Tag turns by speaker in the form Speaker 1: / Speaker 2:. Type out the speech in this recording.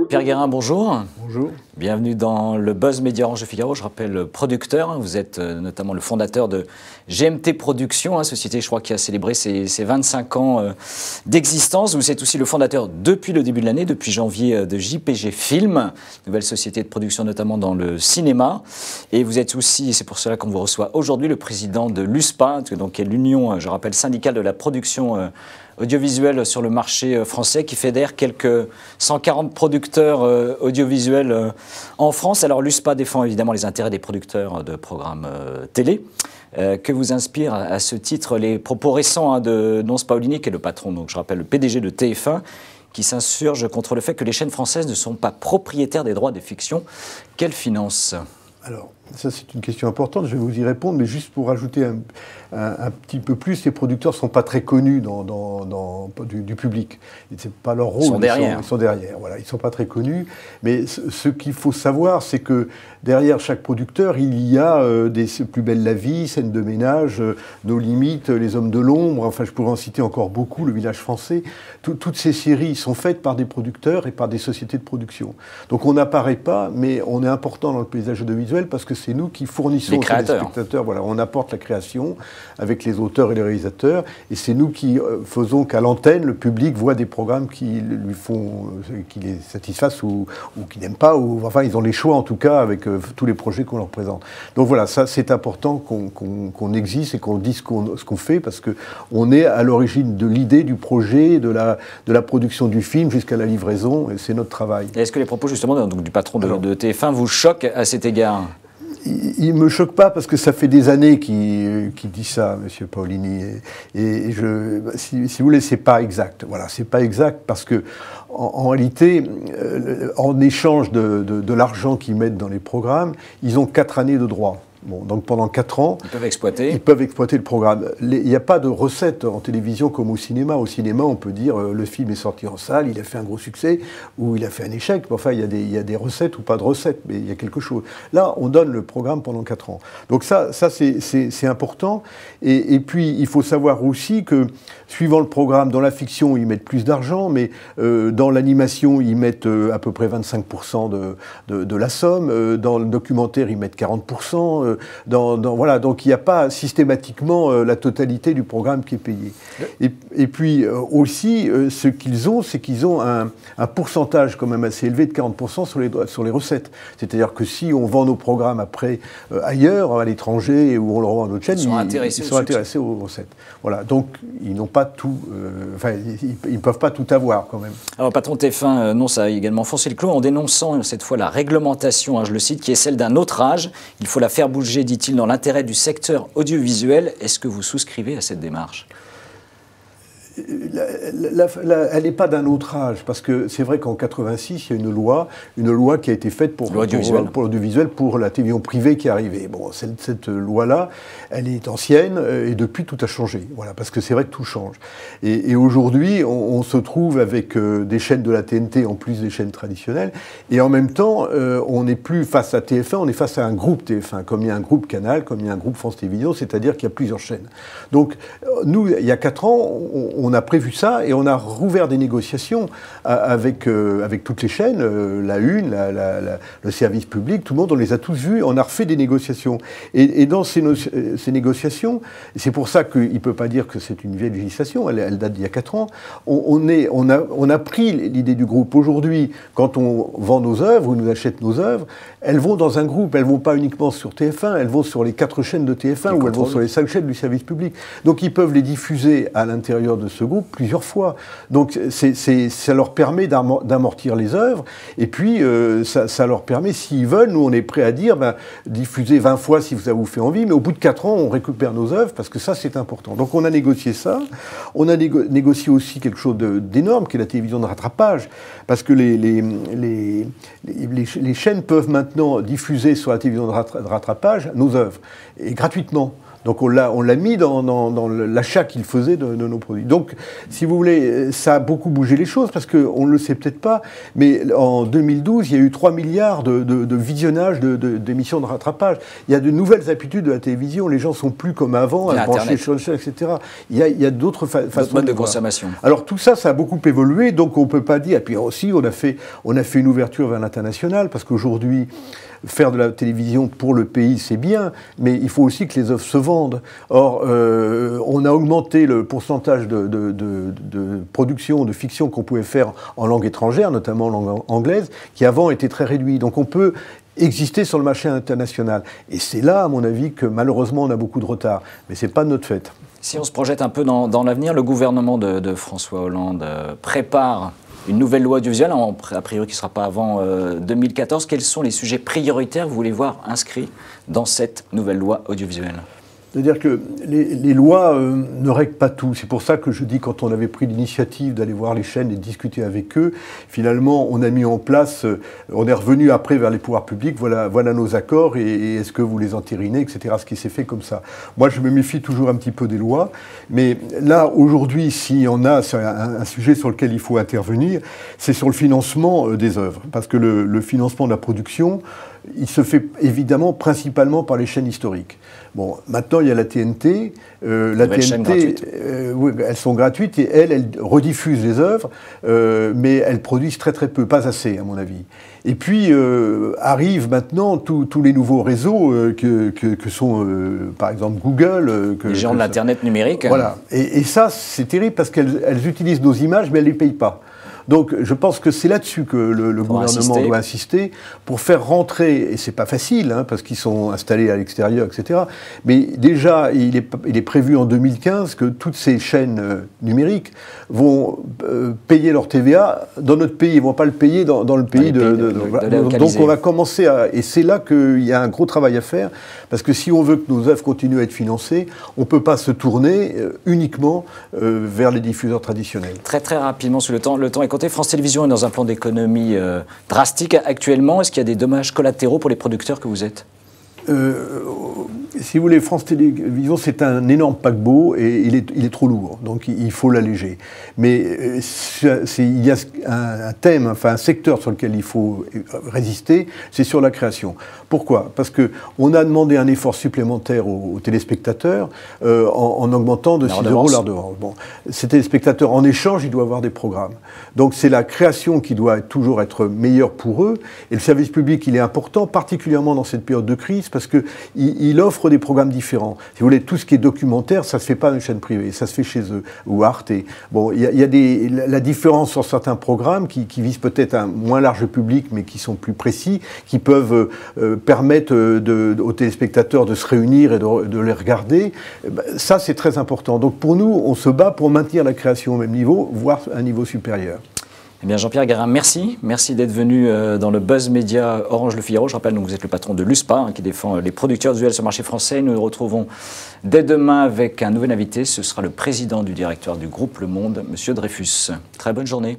Speaker 1: Pierre Guérin, bonjour.
Speaker 2: Bonjour.
Speaker 1: Bienvenue dans le Buzz Média Orange de Figaro. Je rappelle producteur. Vous êtes notamment le fondateur de GMT Productions, société, je crois, qui a célébré ses 25 ans d'existence. Vous êtes aussi le fondateur depuis le début de l'année, depuis janvier, de JPG Film, nouvelle société de production notamment dans le cinéma. Et vous êtes aussi, et c'est pour cela qu'on vous reçoit aujourd'hui, le président de l'USPA, donc qui est l'Union, je rappelle, syndicale de la production audiovisuel sur le marché français, qui fédère quelques 140 producteurs audiovisuels en France. Alors l'USPA défend évidemment les intérêts des producteurs de programmes télé. Que vous inspirent à ce titre les propos récents de Nonce Paolini, qui est le patron, donc je rappelle, le PDG de TF1, qui s'insurge contre le fait que les chaînes françaises ne sont pas propriétaires des droits de fiction qu'elles financent?
Speaker 2: Alors, ça c'est une question importante, je vais vous y répondre, mais juste pour ajouter un petit peu plus, les producteurs ne sont pas très connus du public. C'est pas leur rôle.
Speaker 1: Ils sont derrière.
Speaker 2: Ils sont derrière, voilà. Ils ne sont pas très connus, mais ce qu'il faut savoir, c'est que derrière chaque producteur, il y a des Plus belle la vie, Scène de ménage, Nos limites, Les hommes de l'ombre, enfin je pourrais en citer encore beaucoup, Le village français. Toutes ces séries sont faites par des producteurs et par des sociétés de production. Donc on n'apparaît pas, mais on est important dans le paysage audiovisuel parce que c'est nous qui fournissons aux téléspectateurs. Voilà, on apporte la création avec les auteurs et les réalisateurs, et c'est nous qui faisons qu'à l'antenne, le public voit des programmes qui les satisfassent ou qui n'aiment pas, ou enfin ils ont les choix en tout cas avec tous les projets qu'on leur présente. Donc voilà, ça c'est important qu'on existe et qu'on dise ce qu'on fait, parce qu'on est à l'origine de l'idée, du projet, de la production du film jusqu'à la livraison, et c'est notre travail.
Speaker 1: Est-ce que les propos justement du patron de TF1 vous choquent à cet égard ?
Speaker 2: Il ne me choque pas parce que ça fait des années qu'il dit ça, M. Paolini. Si vous voulez, c'est pas exact. Voilà, c'est pas exact parce que, en réalité, en échange de l'argent qu'ils mettent dans les programmes, ils ont 4 années de droit. Bon, donc pendant 4 ans, ils peuvent exploiter le programme. Il n'y a pas de recette en télévision comme au cinéma. Au cinéma, on peut dire le film est sorti en salle, il a fait un gros succès ou il a fait un échec. Enfin, il y a des recettes ou pas de recettes, mais il y a quelque chose. Là, on donne le programme pendant 4 ans. Donc ça c'est important. Et puis, il faut savoir aussi que, suivant le programme, dans la fiction, ils mettent plus d'argent, mais dans l'animation, ils mettent à peu près 25% de la somme. Dans le documentaire, ils mettent 40%. Voilà, donc il n'y a pas systématiquement la totalité du programme qui est payé. Et puis aussi, ce qu'ils ont, c'est qu'ils ont un pourcentage quand même assez élevé de 40% sur les recettes. C'est-à-dire que si on vend nos programmes après ailleurs, à l'étranger, ou on le revend à d'autres chaînes, ils sont intéressés aux recettes. Voilà, donc ils n'ont pas tout, ils ne peuvent pas tout avoir quand même.
Speaker 1: Alors, patron TF1, non, ça a également foncé le clou en dénonçant cette fois la réglementation, je le cite, qui est celle d'un autre âge. Il faut la faire bouger, dit-il, dans l'intérêt du secteur audiovisuel. Est-ce que vous souscrivez à cette démarche ?
Speaker 2: Elle n'est pas d'un autre âge, parce que c'est vrai qu'en 86, il y a une loi qui a été faite pour l'audiovisuel, pour la télévision privée qui est arrivée. Bon, cette loi-là, elle est ancienne, et depuis, tout a changé. Voilà, parce que c'est vrai que tout change. Et aujourd'hui, on se trouve avec des chaînes de la TNT en plus des chaînes traditionnelles, et en même temps, on n'est plus face à TF1, on est face à un groupe TF1, comme il y a un groupe Canal, comme il y a un groupe France Télévisions, c'est-à-dire qu'il y a plusieurs chaînes. Donc, nous, il y a 4 ans, on a prévu ça et on a rouvert des négociations avec toutes les chaînes, la Une, le service public, tout le monde, on les a tous vus, on a refait des négociations. Et dans ces négociations, c'est pour ça qu'il ne peut pas dire que c'est une vieille législation, elle date d'il y a 4 ans, on a pris l'idée du groupe. Aujourd'hui, quand on vend nos œuvres ou nous achète nos œuvres, elles vont dans un groupe, elles ne vont pas uniquement sur TF1, elles vont sur les 4 chaînes de TF1 ou elles vont sur les 5 chaînes du service public. Donc ils peuvent les diffuser à l'intérieur de ce groupe plusieurs fois. Donc ça leur permet d'amortir les œuvres, et puis ça leur permet, s'ils veulent, nous on est prêt à dire, diffusez 20 fois si ça vous fait envie, mais au bout de 4 ans, on récupère nos œuvres, parce que ça c'est important. Donc on a négocié ça, on a négocié aussi quelque chose d'énorme, qui est la télévision de rattrapage, parce que les chaînes peuvent maintenant diffuser sur la télévision de rattrapage nos œuvres, et gratuitement. Donc on l'a mis dans l'achat qu'il faisait de nos produits. Donc, si vous voulez, ça a beaucoup bougé les choses, parce qu'on ne le sait peut-être pas, mais en 2012, il y a eu 3 milliards de visionnages d'émissions de rattrapage. Il y a de nouvelles habitudes de la télévision. Les gens ne sont plus comme avant, à brancher sur le chaîne, etc. Il y a d'autres façons
Speaker 1: modes de consommation.
Speaker 2: Alors tout ça, ça a beaucoup évolué, donc on ne peut pas dire... Et puis aussi, on a fait une ouverture vers l'international, parce qu'aujourd'hui, faire de la télévision pour le pays, c'est bien, mais il faut aussi que les œuvres se vendent. Or, on a augmenté le pourcentage de production, de fiction qu'on pouvait faire en langue étrangère, notamment en langue anglaise, qui avant était très réduit. Donc on peut exister sur le marché international. Et c'est là, à mon avis, que malheureusement on a beaucoup de retard. Mais ce n'est pas de notre fait.
Speaker 1: Si on se projette un peu dans l'avenir, le gouvernement de François Hollande prépare une nouvelle loi audiovisuelle, a priori qui ne sera pas avant 2014. Quels sont les sujets prioritaires que vous voulez voir inscrits dans cette nouvelle loi audiovisuelle ?
Speaker 2: C'est-à-dire que les lois ne règlent pas tout. C'est pour ça que je dis, quand on avait pris l'initiative d'aller voir les chaînes et de discuter avec eux, finalement, on a mis en place, on est revenu après vers les pouvoirs publics, voilà nos accords, et est-ce que vous les entérinez, etc., ce qui s'est fait comme ça. Moi, je me méfie toujours un petit peu des lois, mais là, aujourd'hui, si on a un sujet sur lequel il faut intervenir, c'est sur le financement des œuvres. Parce que le financement de la production, il se fait évidemment principalement par les chaînes historiques. Bon, maintenant il y a la TNT. La TNT, oui, elles sont gratuites et elles rediffusent les œuvres, mais elles produisent très très peu, pas assez à mon avis. Et puis arrivent maintenant tous les nouveaux réseaux que sont par exemple Google.
Speaker 1: Les géants de l'Internet numérique.
Speaker 2: Voilà. Et ça, c'est terrible parce qu'elles utilisent nos images, mais elles ne les payent pas. Donc je pense que c'est là-dessus que le gouvernement doit insister pour faire rentrer, et c'est pas facile, hein, parce qu'ils sont installés à l'extérieur, etc. Mais déjà, il est prévu en 2015 que toutes ces chaînes numériques vont payer leur TVA dans notre pays. Ils ne vont pas le payer dans le pays donc on va commencer à... Et c'est là qu'il y a un gros travail à faire, parce que si on veut que nos œuvres continuent à être financées, on ne peut pas se tourner uniquement vers les diffuseurs traditionnels.
Speaker 1: Très très rapidement, sur le temps est compté. France Télévisions est dans un plan d'économie drastique actuellement. Est-ce qu'il y a des dommages collatéraux pour les producteurs que vous êtes ?
Speaker 2: Si vous voulez, France Télévisions, c'est un énorme paquebot et il est trop lourd, donc il faut l'alléger. Mais il y a un thème, enfin un secteur sur lequel il faut résister, c'est sur la création. Pourquoi ? Parce qu'on a demandé un effort supplémentaire aux téléspectateurs en augmentant de 6 € la redevance. Bon, ces téléspectateurs, en échange, ils doivent avoir des programmes. Donc c'est la création qui doit toujours être meilleure pour eux. Et le service public, il est important, particulièrement dans cette période de crise, parce qu'il offre des programmes différents. Si vous voulez, tout ce qui est documentaire, ça ne se fait pas dans une chaîne privée, ça se fait chez eux, ou Arte. Bon, il y a la différence sur certains programmes qui visent peut-être un moins large public, mais qui sont plus précis, qui peuvent permettre aux téléspectateurs de se réunir et de les regarder. Ça, c'est très important. Donc pour nous, on se bat pour maintenir la création au même niveau, voire un niveau supérieur.
Speaker 1: Eh bien, Jean-Pierre Guérin, merci. Merci d'être venu dans le Buzz Média Orange Le Figaro. Je rappelle, donc, vous êtes le patron de l'USPA, qui défend les producteurs visuels sur le marché français. Nous nous retrouvons dès demain avec un nouvel invité. Ce sera le président du directoire du groupe Le Monde, M. Dreyfus. Très bonne journée.